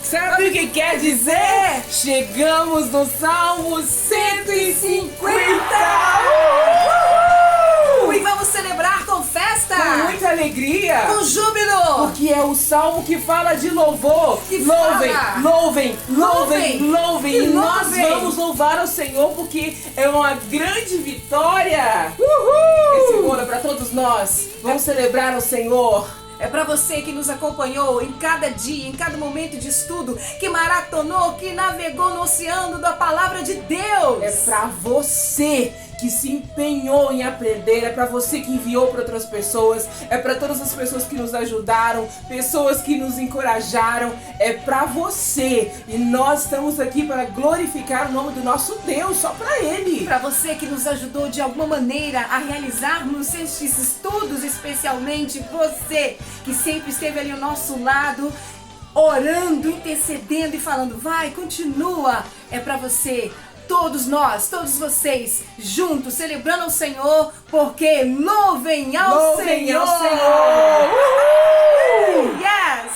Sabe o que quer dizer? Chegamos no Salmo 150! E vamos celebrar com festa! Com muita alegria! Com júbilo! Porque é o Salmo que fala de louvor! Que louvem, fala. louvem, louvem, Louvem. louvem! E nós vamos louvar ao Senhor porque é uma grande vitória! Esse bolo é para todos nós! Vamos celebrar ao Senhor! É para você que nos acompanhou em cada dia, em cada momento de estudo, que maratonou, que navegou no oceano da palavra de Deus. É para você que se empenhou em aprender, é para você que enviou para outras pessoas, é para todas as pessoas que nos ajudaram, pessoas que nos encorajaram, é para você. E nós estamos aqui para glorificar o nome do nosso Deus, só para Ele. Para você que nos ajudou de alguma maneira a realizarmos estes estudos, especialmente você que sempre esteve ali ao nosso lado, orando, intercedendo e falando, vai, continua. É para você. Todos nós, todos vocês, juntos, celebrando ao Senhor, porque louvem ao Senhor! Ao Senhor! Yes!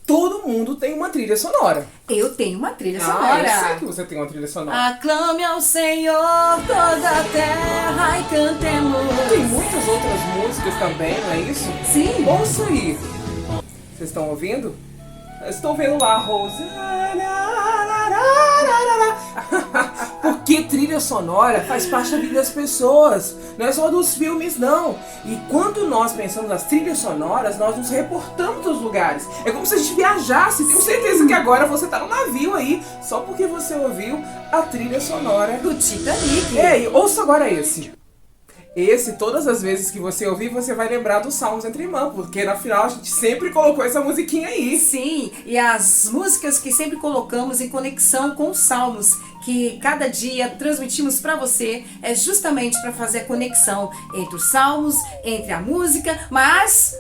Todo mundo tem uma trilha sonora. Eu tenho uma trilha Eu sonora. sei que você tem uma trilha sonora. Aclame ao Senhor toda a terra e cantemos. Tem muitas outras músicas também, não é isso? Sim. Ouça aí. Vocês estão ouvindo? Eu estou vendo lá, Rosana. Porque trilha sonora faz parte da vida das pessoas, não é só dos filmes não. E quando nós pensamos nas trilhas sonoras, nós nos reportamos dos lugares. É como se a gente viajasse. Tenho certeza que agora você tá no navio aí, só porque você ouviu a trilha sonora Do Titanic. Ei, ouça agora esse. Esse, todas as vezes que você ouvir, você vai lembrar dos Salmos Entre Irmãos, porque na final a gente sempre colocou essa musiquinha aí. Sim, e as músicas que sempre colocamos em conexão com os salmos, que cada dia transmitimos para você, é justamente para fazer a conexão entre os salmos, entre a música, mas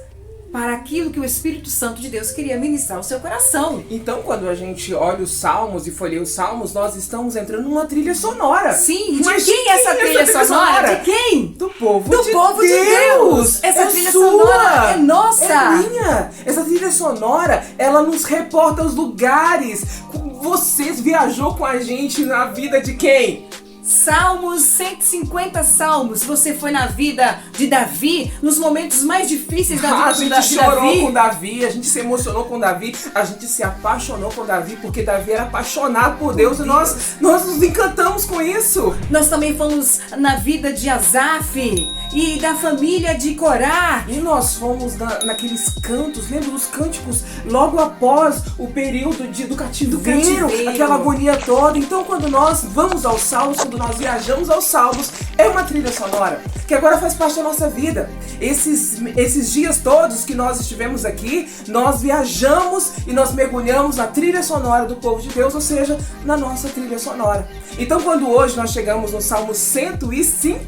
para aquilo que o Espírito Santo de Deus queria ministrar ao seu coração. Então, quando a gente olha os Salmos e folheia os Salmos, nós estamos entrando numa trilha sonora. Sim, de Mas quem é essa trilha sonora? De quem? Do povo Do de povo de Deus! Essa É trilha sua. sonora é nossa! É minha! Essa trilha sonora, ela nos reporta os lugares. Você viajou com a gente na vida de quem? Salmos, 150 salmos. Você foi na vida de Davi, nos momentos mais difíceis da vida A de gente Davi. chorou com Davi, a gente se emocionou com Davi, a gente se apaixonou com Davi, porque Davi era apaixonado por Deus e nós nos encantamos com isso. Nós também fomos na vida de Asaf e da família de Corá. E nós fomos naqueles cantos, lembra dos cânticos logo após o período do cativeiro, aquela agonia toda. Então quando nós vamos aos Salmos, quando nós viajamos aos Salmos, é uma trilha sonora que agora faz parte da nossa vida. Esses dias todos que nós estivemos aqui, nós viajamos e nós mergulhamos na trilha sonora do povo de Deus, ou seja, na nossa trilha sonora. Então quando hoje nós chegamos no Salmo 150,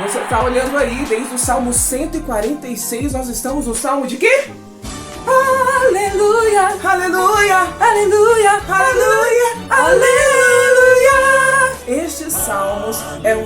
você está olhando aí, desde o Salmo 146, nós estamos no Salmo de quê? Aleluia, Aleluia! aleluia, Aleluia! Aleluia! Estes salmos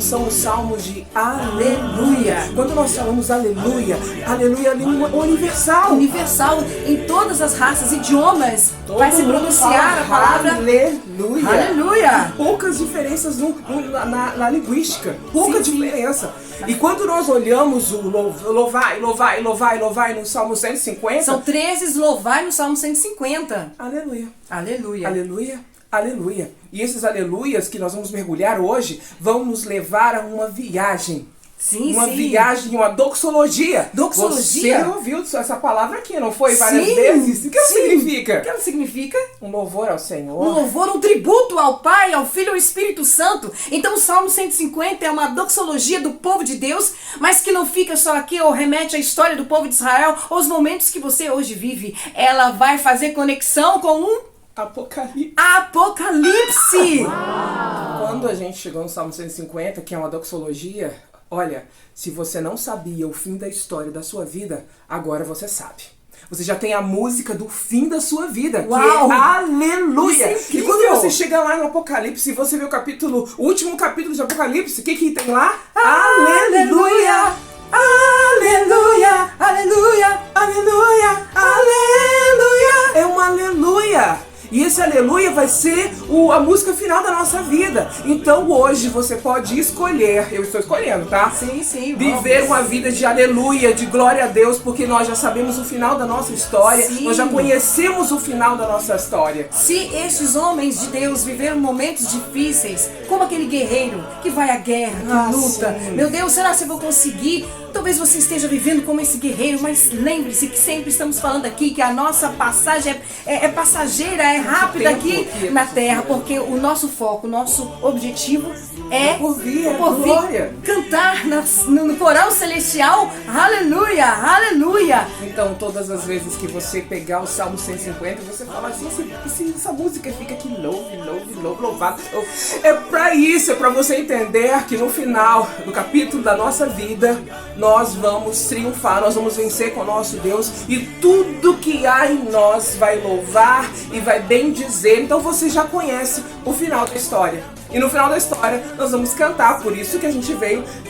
são os salmos de aleluia. Quando nós falamos aleluia, aleluia é a língua universal. universal em todas as raças, idiomas. Vai se Todo mundo pronunciar a fala palavra aleluia. aleluia. Poucas diferenças na linguística. Pouca diferença. E quando nós olhamos o louvai no Salmo 150, São 13 louvai no Salmo 150. aleluia. Aleluia. Aleluia, aleluia. E esses aleluias que nós vamos mergulhar hoje vão nos levar a uma viagem. Sim, Uma sim. viagem, uma doxologia. Doxologia? Você ouviu essa palavra aqui, não foi? Várias Sim, vezes? O que ela sim. significa? O que ela significa? Um louvor ao Senhor. Um louvor, um tributo ao Pai, ao Filho e ao Espírito Santo. Então o Salmo 150 é uma doxologia do povo de Deus, mas que não fica só aqui ou remete à história do povo de Israel ou os momentos que você hoje vive. Ela vai fazer conexão com um Apocalipse. Apocalipse. Quando a gente chegou no Salmo 150, que é uma doxologia, olha, se você não sabia o fim da história da sua vida, agora você sabe. Você já tem a música do fim da sua vida, Uau! que é Aleluia! Isso é E quando você chega lá no Apocalipse, e você vê o último capítulo de Apocalipse, o que tem lá? Aleluia! Aleluia, Aleluia! aleluia, aleluia. É um aleluia. E esse aleluia vai ser a música final da nossa vida. Então hoje você pode escolher, eu estou escolhendo, tá? Sim, sim. Viver uma vida de aleluia, de glória a Deus, porque nós já sabemos o final da nossa história, Sim. nós já conhecemos o final da nossa história. Se estes homens de Deus viveram momentos difíceis, como aquele guerreiro que vai à guerra, que luta, sim. meu Deus, será que eu vou conseguir? Talvez você esteja vivendo como esse guerreiro, mas lembre-se que sempre estamos falando aqui que a nossa passagem é passageira, é rápida aqui na terra, porque o nosso foco, o nosso objetivo é glória. cantar no coral celestial, aleluia, aleluia. Então, todas as vezes que você pegar o Salmo 150, você fala assim, essa música fica aqui, louvado. É pra isso, é pra você entender que no final do capítulo da nossa vida, nós vamos triunfar, nós vamos vencer com o nosso Deus e tudo que há em nós vai louvar e vai bendizer. Então você já conhece o final da história. E no final da história nós vamos cantar, por isso que a gente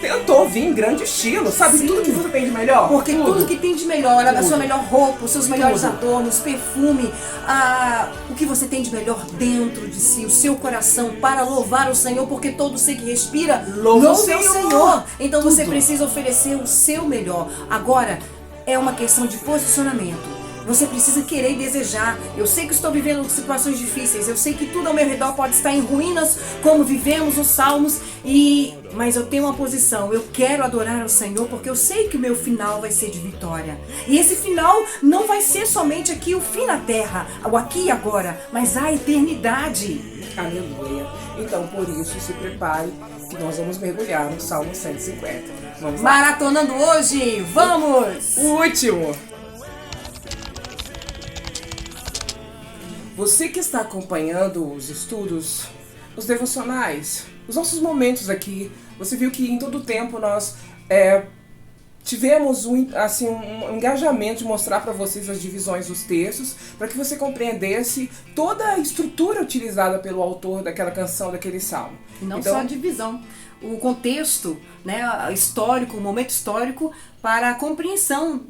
tentou vir em grande estilo, sabe? Sim. Tudo que você tem de melhor. Porque tudo que tem de melhor, a sua melhor roupa, os seus melhores adornos, perfume, o que você tem de melhor dentro de si, o seu coração para louvar o Senhor, porque todo ser que respira louva o Senhor. Então você precisa oferecer o seu melhor. Agora, é uma questão de posicionamento. Você precisa querer e desejar. Eu sei que estou vivendo situações difíceis. Eu sei que tudo ao meu redor pode estar em ruínas, como vivemos os salmos. Mas eu tenho uma posição. Eu quero adorar ao Senhor porque eu sei que o meu final vai ser de vitória. E esse final não vai ser somente aqui o fim na terra, o aqui e agora, mas a eternidade. Aleluia. Então, por isso, se prepare que nós vamos mergulhar no Salmo 150. Vamos lá. Maratonando hoje, vamos! O último. Você que está acompanhando os estudos, os devocionais, os nossos momentos aqui, você viu que em todo o tempo nós tivemos um engajamento de mostrar para vocês as divisões dos textos, para que você compreendesse toda a estrutura utilizada pelo autor daquela canção, daquele salmo. E não só a divisão, o contexto, né, histórico, o momento histórico para a compreensão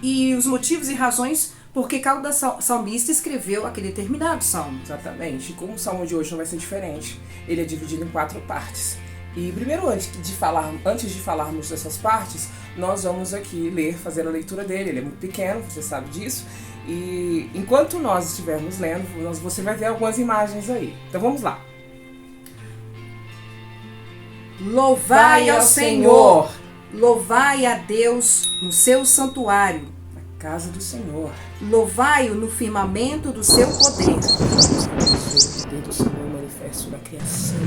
e os motivos e razões porque cada salmista escreveu aquele determinado salmo. Exatamente. Como o salmo de hoje não vai ser diferente, ele é dividido em 4 partes. E primeiro, antes de falarmos dessas partes, nós vamos aqui fazer a leitura dele. Ele é muito pequeno, você sabe disso. E enquanto nós estivermos lendo, você vai ver algumas imagens aí. Então vamos lá. Louvai ao Senhor! Louvai a Deus no seu santuário. Casa do Senhor. Louvai-o no firmamento do seu poder. O poder do Senhor manifesto na criação.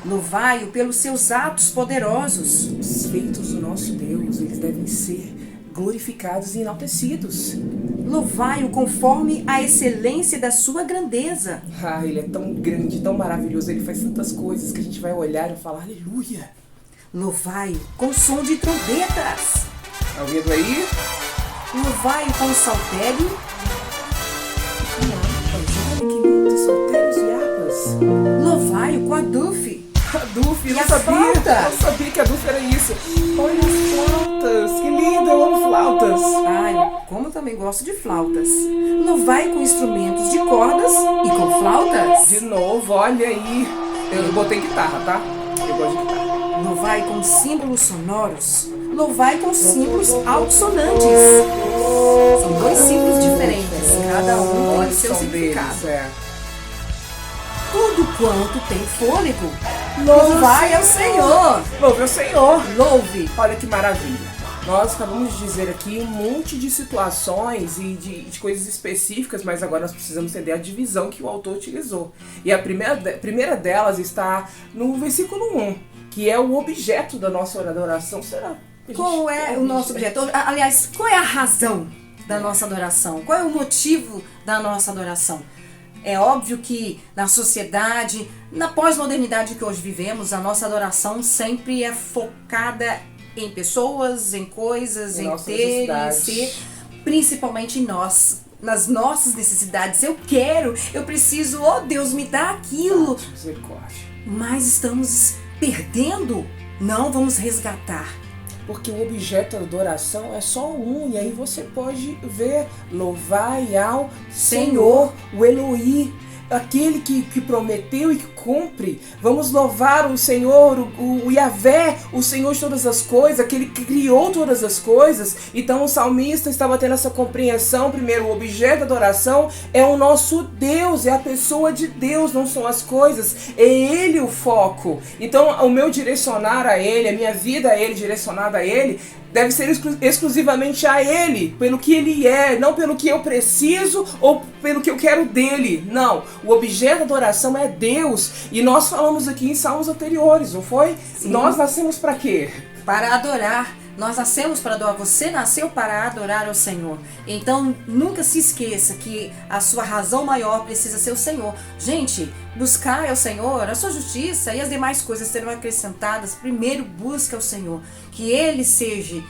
Louvai-o pelos seus atos poderosos. Os feitos do nosso Deus, eles devem ser glorificados e enaltecidos. Louvai-o conforme a excelência da sua grandeza. Ele é tão grande, tão maravilhoso, ele faz tantas coisas que a gente vai olhar e falar aleluia. Louvai-o com som de trombetas. Tá ouvindo aí? Louvai-o com saltério. Olha que lindo, saltérios e harpas. Louvai-o com a dufe. A dufe, eu E não a sabia. flauta. Eu não sabia que a dufe era isso. Olha as flautas, que lindo, eu amo flautas. Ai, como eu também gosto de flautas. Louvai com instrumentos de cordas e com flautas. De novo, olha aí. Eu botei guitarra, tá? Eu gosto de guitarra. Louvai com símbolos sonoros. Louvai com símbolos altissonantes. São 2 símbolos diferentes. Cada um tem o seu significado. Tudo quanto tem fôlego, louvai ao Senhor. Louve ao Senhor. Louve. Olha que maravilha. Nós acabamos de dizer aqui um monte de situações e de coisas específicas, mas agora nós precisamos entender a divisão que o autor utilizou. E a primeira delas está no versículo 1, que é o objeto da nossa adoração. Será? Qual é o nosso objeto? Aliás, qual é a razão da nossa adoração? Qual é o motivo da nossa adoração? É óbvio que na sociedade, na pós-modernidade que hoje vivemos, a nossa adoração sempre é focada em pessoas, em coisas, em ter, em ser, principalmente em nós, nas nossas necessidades. Eu preciso, oh Deus, me dá aquilo. Misericórdia. Mas estamos perdendo Não, vamos resgatar. Porque o objeto da adoração é só um, e aí você pode ver, louvai ao Senhor, o Elohim, aquele que prometeu e que cumpre. Vamos louvar o Senhor, o Yahvé, o Senhor de todas as coisas, aquele que criou todas as coisas. Então o salmista estava tendo essa compreensão. Primeiro, o objeto da adoração é o nosso Deus, é a pessoa de Deus, não são as coisas, é Ele o foco. Então o meu direcionar a Ele, a minha vida a Ele, direcionada a Ele, deve ser exclusivamente a Ele, pelo que Ele é, não pelo que eu preciso ou pelo que eu quero dele. Não, o objeto da adoração é Deus. E nós falamos aqui em salmos anteriores, não foi? Sim. Nós nascemos para quê? Para adorar. Nós nascemos para adorar. Você nasceu para adorar ao Senhor. Então, nunca se esqueça que a sua razão maior precisa ser o Senhor. Gente, buscar ao Senhor, a sua justiça e as demais coisas serão acrescentadas. Primeiro, busca ao Senhor. Que Ele seja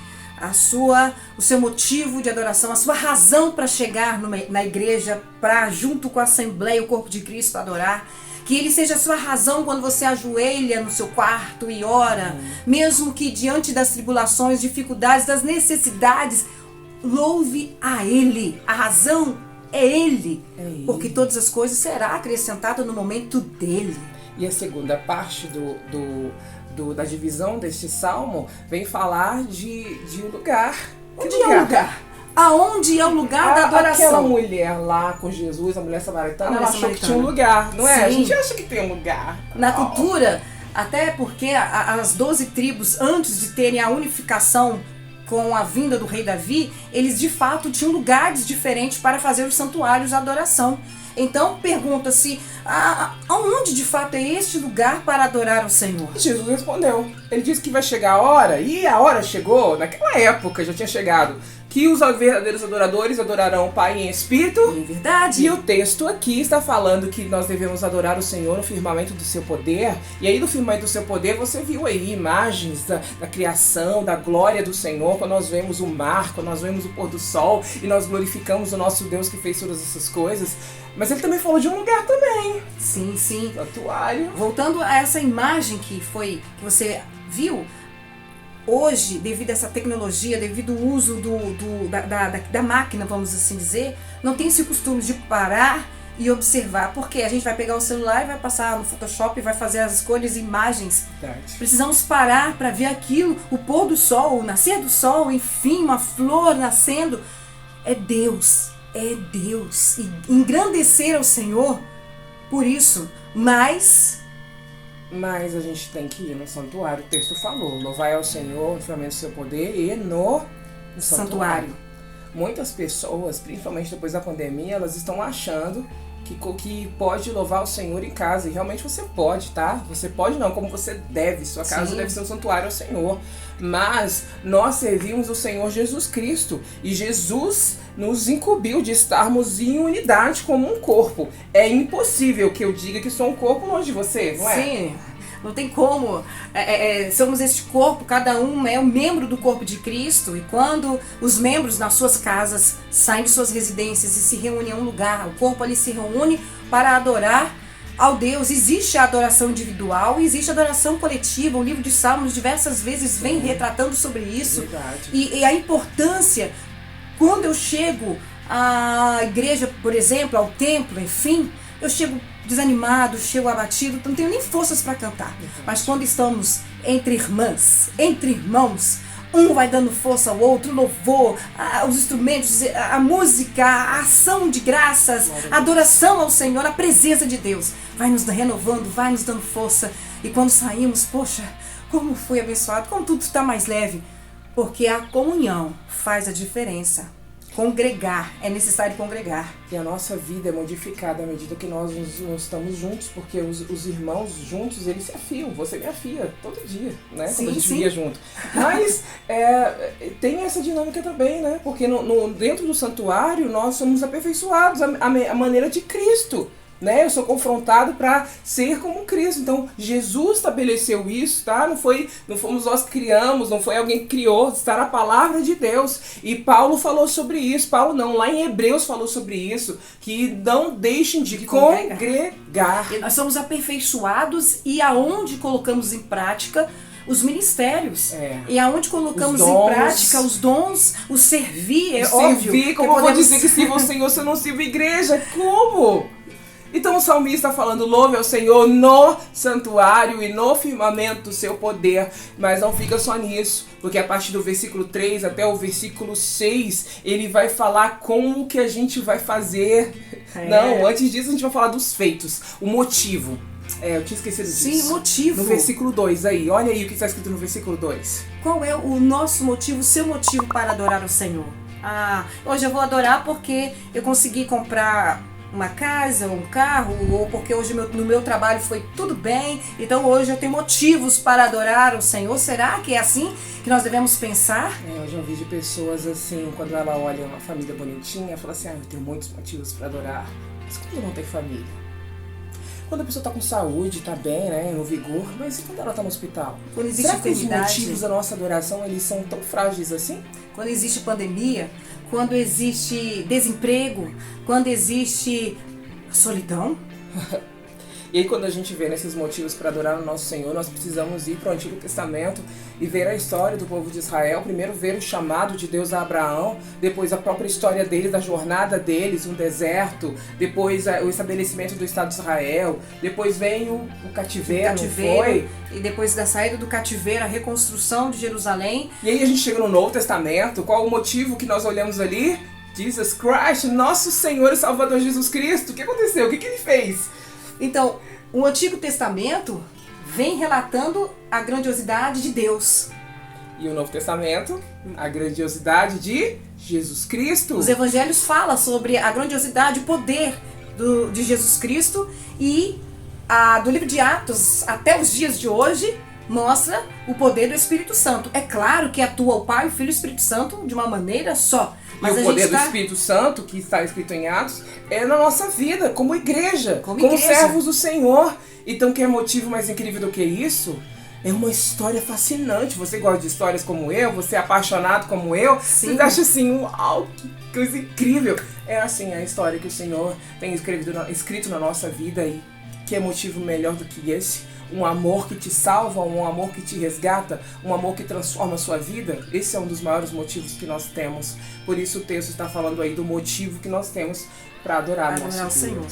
o seu motivo de adoração, a sua razão para chegar na igreja, para junto com a Assembleia, o corpo de Cristo, adorar. Que Ele seja a sua razão quando você ajoelha no seu quarto e ora, mesmo que diante das tribulações, dificuldades, das necessidades, louve a Ele. A razão é Ele, porque todas as coisas serão acrescentadas no momento dEle. E a segunda parte da divisão deste salmo vem falar de lugar. Onde é o lugar? Aonde é o lugar da adoração? Aquela mulher lá com Jesus, a mulher samaritana, ela achou que tinha um lugar, não é? Sim. A gente acha que tem um lugar. Na cultura, até porque as 12 tribos, antes de terem a unificação com a vinda do rei Davi, eles de fato tinham lugares diferentes para fazer os santuários de adoração. Então pergunta-se, aonde de fato é este lugar para adorar ao Senhor? E Jesus respondeu. Ele disse que vai chegar a hora, e a hora chegou, naquela época já tinha chegado, que os verdadeiros adoradores adorarão o Pai em espírito. É verdade. E o texto aqui está falando que nós devemos adorar o Senhor no firmamento do seu poder. E aí no firmamento do seu poder você viu aí imagens da criação, da glória do Senhor, quando nós vemos o mar, quando nós vemos o pôr do sol e nós glorificamos o nosso Deus que fez todas essas coisas. Mas ele também falou de um lugar também. Sim, sim. Santuário. Voltando a essa imagem que você viu, hoje, devido a essa tecnologia, devido ao uso da máquina, vamos assim dizer, não tem esse costume de parar e observar. Porque a gente vai pegar o celular e vai passar no Photoshop e vai fazer as escolhas e imagens. Verdade. Precisamos parar para ver aquilo, o pôr do sol, o nascer do sol, enfim, uma flor nascendo. É Deus. É Deus. E engrandecer ao Senhor por isso. Mas a gente tem que ir no santuário. O texto falou, louvai ao Senhor no firmamento do seu poder e no santuário. Muitas pessoas, principalmente depois da pandemia, elas estão achando que pode louvar o Senhor em casa. E realmente você pode, tá? Você pode não, como você deve. Sua casa Sim. deve ser um santuário ao Senhor. Mas nós servimos o Senhor Jesus Cristo. E Jesus nos incumbiu de estarmos em unidade como um corpo. É impossível que eu diga que sou um corpo longe de você, não é? Sim, não tem como. Somos este corpo, cada um é um membro do corpo de Cristo. E quando os membros nas suas casas saem de suas residências e se reúnem em um lugar, o corpo ali se reúne para adorar ao Deus. Existe a adoração individual e existe a adoração coletiva. O livro de Salmos diversas vezes vem retratando sobre isso. Verdade. E a importância, quando eu chego à igreja, por exemplo, ao templo, enfim, eu chego desanimado, chego abatido, não tenho nem forças para cantar. Mas quando estamos entre irmãs, entre irmãos, um vai dando força ao outro, o louvor, os instrumentos, a música, a ação de graças, a adoração ao Senhor, a presença de Deus vai nos renovando, vai nos dando força. E quando saímos, poxa, como fui abençoado, como tudo está mais leve. Porque a comunhão faz a diferença. Congregar, é necessário congregar. E a nossa vida é modificada à medida que nós não estamos juntos, porque os irmãos juntos, eles se afiam. Você me afia todo dia, né? Sim, quando a gente sim. via junto. Mas tem essa dinâmica também, né? Porque dentro do santuário nós somos aperfeiçoados à maneira de Cristo. Né? Eu sou confrontado para ser como Cristo. Então Jesus estabeleceu isso, tá? Não fomos nós que criamos, não foi alguém que criou, está na palavra de Deus. E Paulo falou sobre isso. Paulo não, lá em Hebreus falou sobre isso, que não deixem de congregar. E nós somos aperfeiçoados e aonde colocamos em prática os ministérios. É. E aonde colocamos Os em dons. prática os dons, o servir, é óbvio. Servir, como que eu vou podemos- dizer que sirva o Senhor se eu não sirvo a igreja? Como? Então o salmista está falando, louve ao Senhor no santuário e no firmamento do seu poder. Mas não fica só nisso, porque a partir do versículo 3 até o versículo 6, ele vai falar como que a gente vai fazer. É. Não, antes disso a gente vai falar dos feitos, o motivo. Eu tinha esquecido disso. Sim, motivo. No versículo 2 aí, olha aí o que está escrito no versículo 2. Qual é o nosso motivo, o seu motivo para adorar o Senhor? Hoje eu vou adorar porque eu consegui comprar uma casa, ou um carro, ou porque hoje no meu trabalho foi tudo bem, então hoje eu tenho motivos para adorar o Senhor. Será que é assim que nós devemos pensar? Eu já ouvi de pessoas assim, quando ela olha uma família bonitinha, fala assim, eu tenho muitos motivos para adorar. Mas quando não tem família? Quando a pessoa tá com saúde, tá bem, né, no vigor, mas e quando ela tá no hospital? Quando existe Será que os enfermidade, motivos da nossa adoração, eles são tão frágeis assim? quando existe pandemia, quando existe desemprego, quando existe solidão? E aí quando a gente vê nesses motivos para adorar o nosso Senhor, nós precisamos ir para o Antigo Testamento e ver a história do povo de Israel. Primeiro ver o chamado de Deus a Abraão, depois a própria história deles, da jornada deles, um deserto, depois o estabelecimento do Estado de Israel, depois vem o cativeiro, não foi? E depois da saída do cativeiro, a reconstrução de Jerusalém. E aí a gente chega no Novo Testamento, qual o motivo que nós olhamos ali? Jesus Christ, nosso Senhor e Salvador Jesus Cristo. O que aconteceu? O que ele fez? Então, o Antigo Testamento vem relatando a grandiosidade de Deus. E o Novo Testamento, a grandiosidade de Jesus Cristo. Os evangelhos falam sobre a grandiosidade, o poder de Jesus Cristo, e do livro de Atos até os dias de hoje mostra o poder do Espírito Santo. É claro que atua o Pai, o Filho e o Espírito Santo de uma maneira só. Mas e o poder do Espírito Santo, que está escrito em Atos, é na nossa vida, como igreja, como servos do Senhor. Então, que é motivo mais incrível do que isso? É uma história fascinante. Você gosta de histórias como eu? Você é apaixonado como eu? Sim. Você acha assim, uau, que coisa incrível. É assim a história que o Senhor tem escrito na nossa vida. E que é motivo melhor do que esse? Um amor que te salva, um amor que te resgata, um amor que transforma a sua vida. Esse é um dos maiores motivos que nós temos. Por isso o texto está falando aí do motivo que nós temos para adorar o nosso Senhor.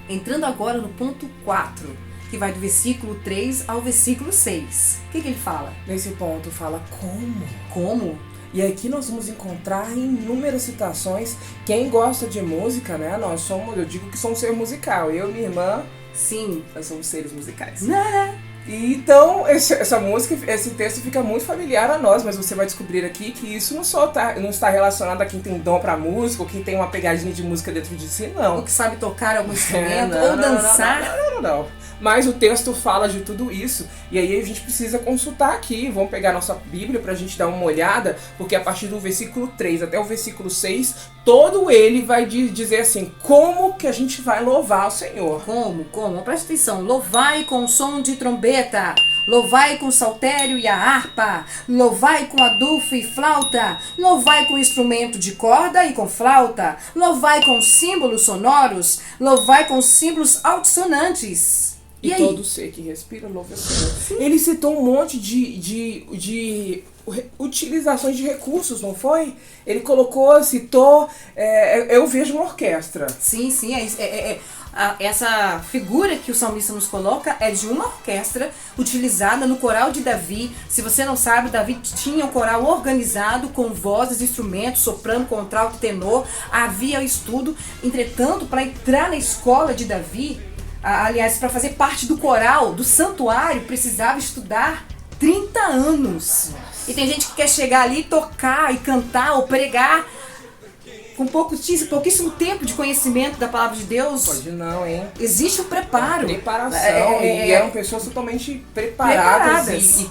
Entrando agora no ponto 4, que vai do versículo 3 ao versículo 6. O que ele fala? Nesse ponto fala como. Como? E aqui nós vamos encontrar inúmeras citações. Quem gosta de música, né? Eu digo que somos um ser musical. Eu e minha irmã, sim, nós somos seres musicais. Né? E então, essa música, esse texto fica muito familiar a nós, mas você vai descobrir aqui que isso não está relacionado a quem tem dom pra música, ou quem tem uma pegadinha de música dentro de si, não. Ou que sabe tocar algum instrumento, ou dançar. Não. Mas o texto fala de tudo isso, e aí a gente precisa consultar aqui. Vamos pegar nossa Bíblia pra gente dar uma olhada, porque a partir do versículo 3 até o versículo 6, todo ele vai dizer assim, como que a gente vai louvar o Senhor. Como? Presta atenção. Louvai com som de trombeta, louvai com saltério e a harpa, louvai com adufo e flauta, louvai com instrumento de corda e com flauta, louvai com símbolos sonoros, louvai com símbolos altissonantes. E todo ser que respira, louve o Senhor. Ele citou um monte de utilizações de recursos, não foi? Ele citou, eu vejo uma orquestra. Sim, essa figura que o salmista nos coloca é de uma orquestra utilizada no coral de Davi. Se você não sabe, Davi tinha um coral organizado com vozes, instrumentos, soprano, contralto, tenor. Havia estudo. Entretanto, para entrar na escola de Davi, aliás, para fazer parte do coral, do santuário, precisava estudar 30 anos. E tem gente que quer chegar ali, tocar e cantar ou pregar com pouquíssimo tempo de conhecimento da palavra de Deus. Pode não, hein? Existe o preparo. Preparação. E eram pessoas totalmente preparadas. E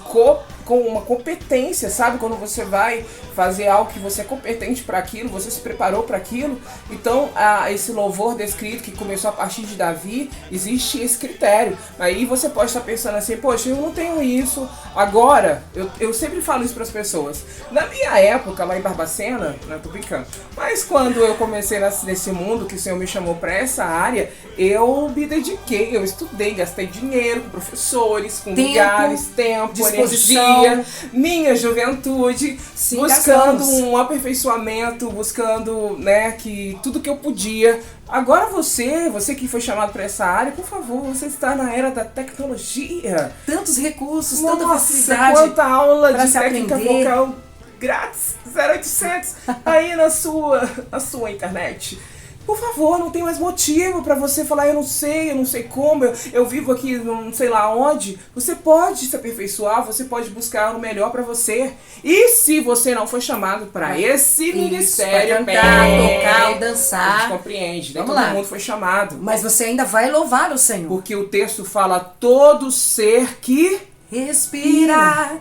com uma competência, sabe? Quando você vai fazer algo que você é competente para aquilo, você se preparou para aquilo. Então, esse louvor descrito que começou a partir de Davi, existe esse critério. Aí você pode estar pensando assim, poxa, eu não tenho isso. Agora, eu sempre falo isso para as pessoas. Na minha época, lá em Barbacena, não tô brincando, mas quando eu comecei nesse mundo, que o Senhor me chamou para essa área, eu me dediquei, eu estudei, gastei dinheiro com professores, com lugares, tempo, energia, minha juventude, sim, buscando um aperfeiçoamento, buscando, né, que tudo que eu podia. Agora você que foi chamado para essa área, por favor, você está na era da tecnologia. Tantos recursos, nossa, tanta facilidade. Quanta aula de técnica aprender. Vocal grátis, 0800, aí na sua internet. Por favor, não tem mais motivo para você falar, eu não sei como, eu vivo aqui não sei lá onde. Você pode se aperfeiçoar, você pode buscar o melhor para você. E se você não foi chamado para esse ministério, pra cantar, tocar, dançar, a gente compreende, nem todo mundo foi chamado. Mas você ainda vai louvar o Senhor. Porque o texto fala, todo ser que respira.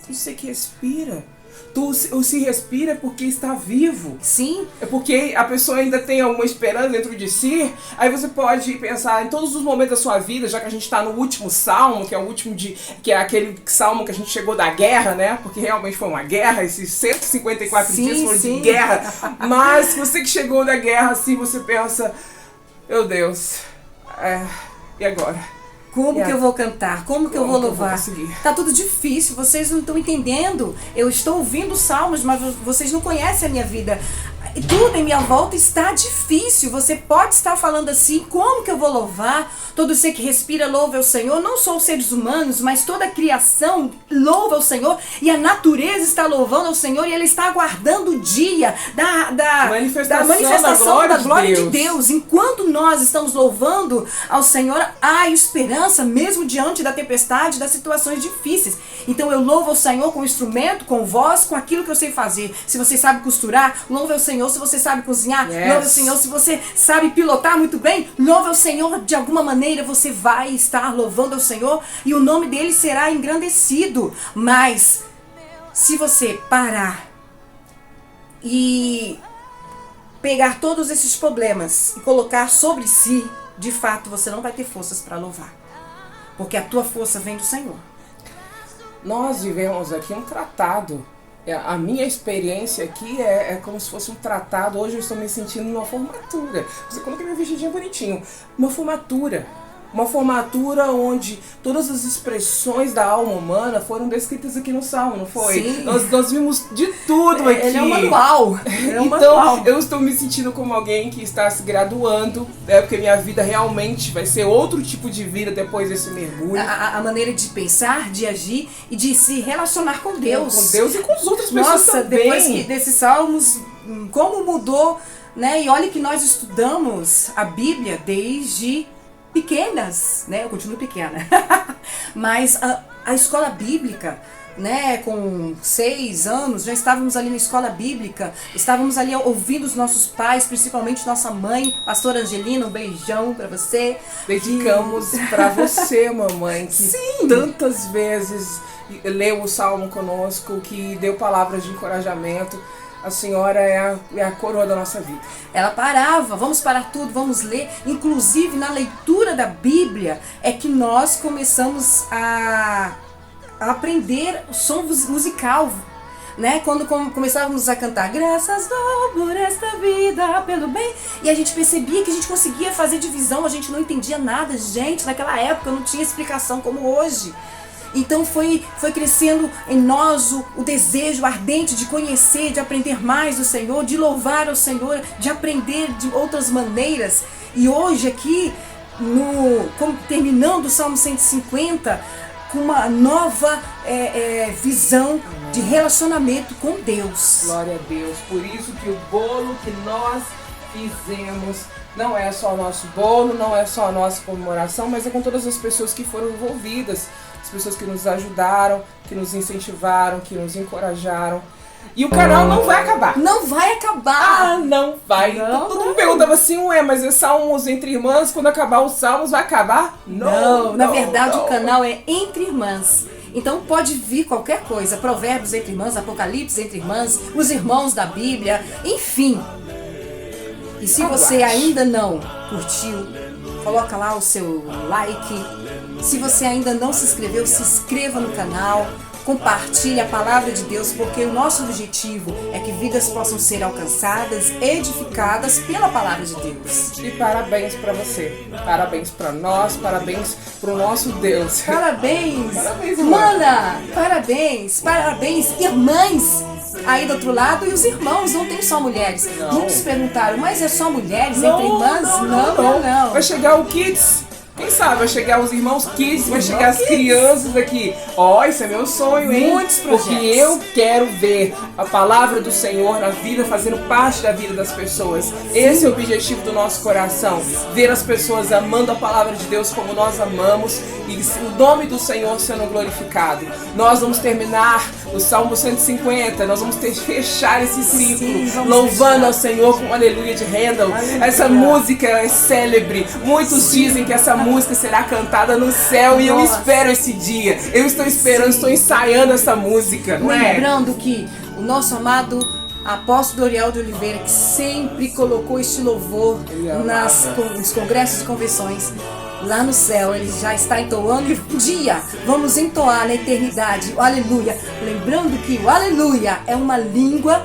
Todo ser que respira. Tu se respira porque está vivo. Sim. É porque a pessoa ainda tem alguma esperança dentro de si. Aí você pode pensar em todos os momentos da sua vida, já que a gente está no último salmo, que é o último que é aquele salmo que a gente chegou da guerra, né? Porque realmente foi uma guerra, esses 154 dias foram de guerra. Mas você que chegou da guerra, assim, você pensa, meu Deus, e agora? Como que eu vou cantar? Como que eu vou louvar? Tá tudo difícil, vocês não estão entendendo. Eu estou ouvindo salmos, mas vocês não conhecem a minha vida. Tudo em minha volta está difícil. Você pode estar falando assim, como que eu vou louvar? Todo ser que respira louva ao Senhor. Não só os seres humanos, mas toda a criação louva ao Senhor. E a natureza está louvando ao Senhor. E Ele está aguardando o dia da manifestação da glória de Deus. Enquanto nós estamos louvando ao Senhor, há esperança, mesmo diante da tempestade, das situações difíceis. Então eu louvo ao Senhor com o instrumento, com voz, com aquilo que eu sei fazer. Se você sabe costurar, louve ao Senhor. Se você sabe cozinhar, louve ao Senhor. Se você sabe pilotar muito bem, louve ao Senhor. De alguma maneira você vai estar louvando ao Senhor e o nome dele será engrandecido. Mas se você parar e pegar todos esses problemas e colocar sobre si, de fato você não vai ter forças para louvar, porque a tua força vem do Senhor. Nós vivemos aqui um tratado. A minha experiência aqui é como se fosse um tratado. Hoje eu estou me sentindo numa formatura. Você coloca meu vestidinho bonitinho. Uma formatura. Uma formatura onde todas as expressões da alma humana foram descritas aqui no Salmo, não foi? Sim. Nós vimos de tudo aqui. Ele é um manual. Então, eu estou me sentindo como alguém que está se graduando, porque minha vida realmente vai ser outro tipo de vida depois desse mergulho. A maneira de pensar, de agir e de se relacionar com Deus. Com Deus e com as outras pessoas também. Depois desses Salmos, como mudou, né? E olha que nós estudamos a Bíblia desde pequenas, né? Eu continuo pequena. Mas a escola bíblica, né, com 6 anos, já estávamos ali na escola bíblica, estávamos ali ouvindo os nossos pais, principalmente nossa mãe, pastora Angelina, um beijão pra você. Dedicamos pra você, mamãe, que Sim. tantas vezes leu o Salmo conosco, que deu palavras de encorajamento. A senhora é a coroa da nossa vida. Ela parava, vamos parar tudo, vamos ler. Inclusive na leitura da Bíblia é que nós começamos a aprender o som musical, né? Quando começávamos a cantar graças dou por esta vida, pelo bem, e a gente percebia que a gente conseguia fazer divisão, a gente não entendia nada, gente, naquela época não tinha explicação como hoje. Então foi crescendo em nós o desejo ardente de conhecer, de aprender mais do Senhor, de louvar ao Senhor, de aprender de outras maneiras. E hoje aqui, terminando o Salmo 150, com uma nova visão de relacionamento com Deus. Glória a Deus. Por isso que o bolo que nós fizemos não é só o nosso bolo, não é só a nossa comemoração, mas é com todas as pessoas que foram envolvidas, as pessoas que nos ajudaram, que nos incentivaram, que nos encorajaram. E o canal não vai acabar. Não vai acabar. Não vai. Todo mundo perguntava assim, mas é Salmos entre irmãs, quando acabar os Salmos vai acabar? Não, na verdade o canal é entre irmãs. Então pode vir qualquer coisa, provérbios entre irmãs, apocalipse entre irmãs, os irmãos da Bíblia, enfim. E se você ainda não curtiu, coloca lá o seu like. Se você ainda não se inscreveu, se inscreva no canal. Compartilhe a palavra de Deus, porque o nosso objetivo é que vidas possam ser alcançadas, edificadas pela palavra de Deus. E parabéns para você, parabéns para nós, parabéns pro nosso Deus. Parabéns, parabéns, mana, parabéns, irmãs aí do outro lado, e os irmãos, não tem só mulheres. Não. Muitos perguntaram, mas é só mulheres entre irmãs? Não. Vai chegar o Kids. Quem sabe vai chegar os irmãos Kids, vai chegar as crianças aqui. Ó, isso é meu sonho, hein? Muitos projetos. Porque eu quero ver a palavra do Senhor na vida, fazendo parte da vida das pessoas. Esse é o objetivo do nosso coração. Ver as pessoas amando a palavra de Deus como nós amamos e o nome do Senhor sendo glorificado. Nós vamos terminar o Salmo 150, nós vamos fechar esse ciclo, louvando ao Senhor com um aleluia de Handel. Essa música é célebre. Muitos dizem que essa música será cantada no céu e eu espero esse dia. Eu estou esperando, estou ensaiando essa música, não é? Lembrando que o nosso amado apóstolo Doriel de Oliveira, que sempre colocou este louvor nos congressos e convenções, lá no céu, ele já está entoando e um dia vamos entoar na eternidade o aleluia. Lembrando que o aleluia é uma língua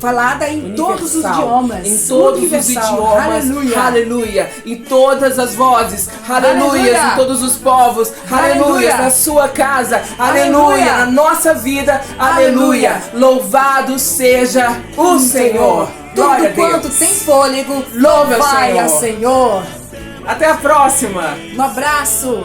falada em universal, todos os idiomas. Em todos os idiomas. Aleluia. Aleluia. Em todas as vozes. Aleluia. Em todos os povos. Aleluia. Na sua casa. Aleluia. Na nossa vida. Aleluia. Louvado seja o Senhor. Glória a Tudo Deus. quanto tem fôlego, Louve ao vai Senhor. ao Senhor. Até a próxima. Um abraço.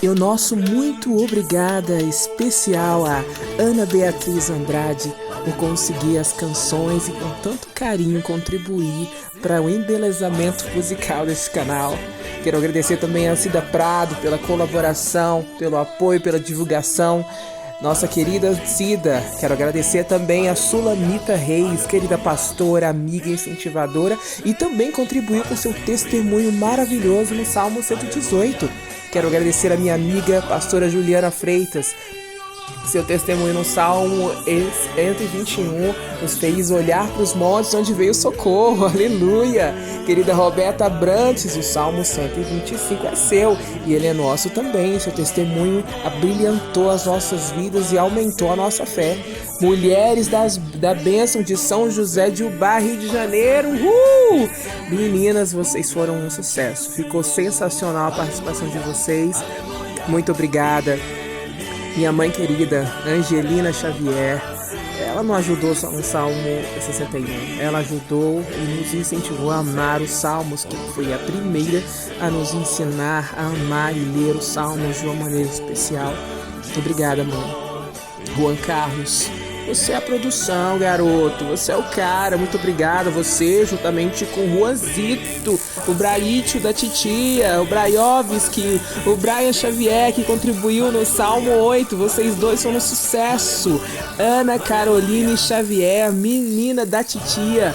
E o nosso muito obrigada especial a Ana Beatriz Andrade por conseguir as canções e com tanto carinho contribuir para o embelezamento musical desse canal. Quero agradecer também a Cida Prado pela colaboração, pelo apoio, pela divulgação. Nossa querida Cida, quero agradecer também a Sulamita Reis, querida pastora, amiga e incentivadora, e também contribuiu com seu testemunho maravilhoso no Salmo 118. Quero agradecer a minha amiga, pastora Juliana Freitas. Seu testemunho no Salmo 121 nos fez olhar para os montes onde veio o socorro, aleluia. Querida Roberta Abrantes, o Salmo 125 é seu e ele é nosso também. Seu testemunho abrilhantou as nossas vidas e aumentou a nossa fé. Mulheres da bênção de São José de Ubá, Rio de Janeiro, meninas, vocês foram um sucesso. Ficou sensacional a participação de vocês. Muito obrigada. Minha mãe querida, Angelina Xavier, ela não ajudou só no Salmo 61, ela ajudou e nos incentivou a amar os Salmos, que foi a primeira a nos ensinar a amar e ler os Salmos de uma maneira especial. Muito obrigada, mãe. Juan Carlos, você é a produção, garoto, você é o cara, muito obrigada. Você, juntamente com o Juanzito, o Braítio da titia, o Braiovski, o Brian Xavier, que contribuiu no Salmo 8, vocês dois são um sucesso. Ana Caroline Xavier, menina da titia,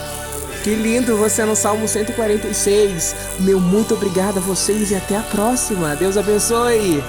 que lindo você no Salmo 146. Meu muito obrigado a vocês e até a próxima. Deus abençoe.